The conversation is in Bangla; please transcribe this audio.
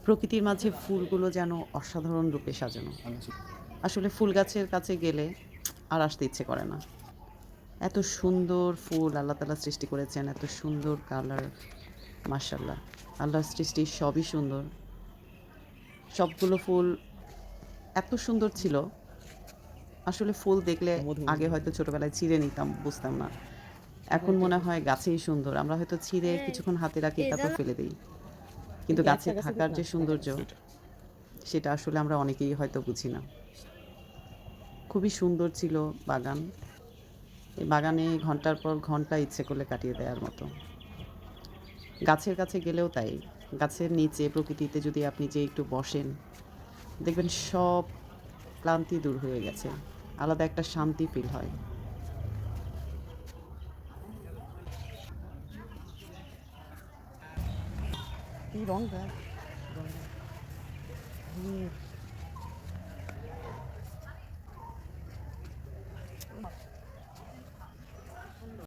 প্রকৃতির মাঝে ফুলগুলো যেন অসাধারণ রূপে সাজানো। আসলে ফুল গাছের কাছে গেলে আর আসতে ইচ্ছে করে না। এত সুন্দর ফুল আল্লাহ তাআলা সৃষ্টি করেছেন, এত সুন্দর কালার, মাশাআল্লাহ। আল্লাহর সৃষ্টি সবই সুন্দর। সবগুলো ফুল এত সুন্দর ছিল, আসলে ফুল দেখলে আগে হয়তো ছোটবেলায় ছিঁড়ে নিতাম, বুঝতাম না। এখন মনে হয় গাছেই সুন্দর। আমরা হয়তো ছিঁড়ে কিছুক্ষণ হাতে রাখি, তারপর ফেলে দেই। কিন্তু গাছে থাকার যে সৌন্দর্য, সেটা আসলে আমরা অনেকেই হয়তো বুঝি না। খুবই সুন্দর ছিল বাগান। এই বাগানে ঘন্টার পর ঘন্টা ইচ্ছে করলে কাটিয়ে দেওয়ার মতো। গাছের কাছে গেলেও তাই। গাছের নিচে প্রকৃতিতে যদি আপনি যেয়ে একটু বসেন, দেখবেন সব ক্লান্তি দূর হয়ে গেছে। আলাদা একটা শান্তি ফিল হয়। এই রংটা রংটা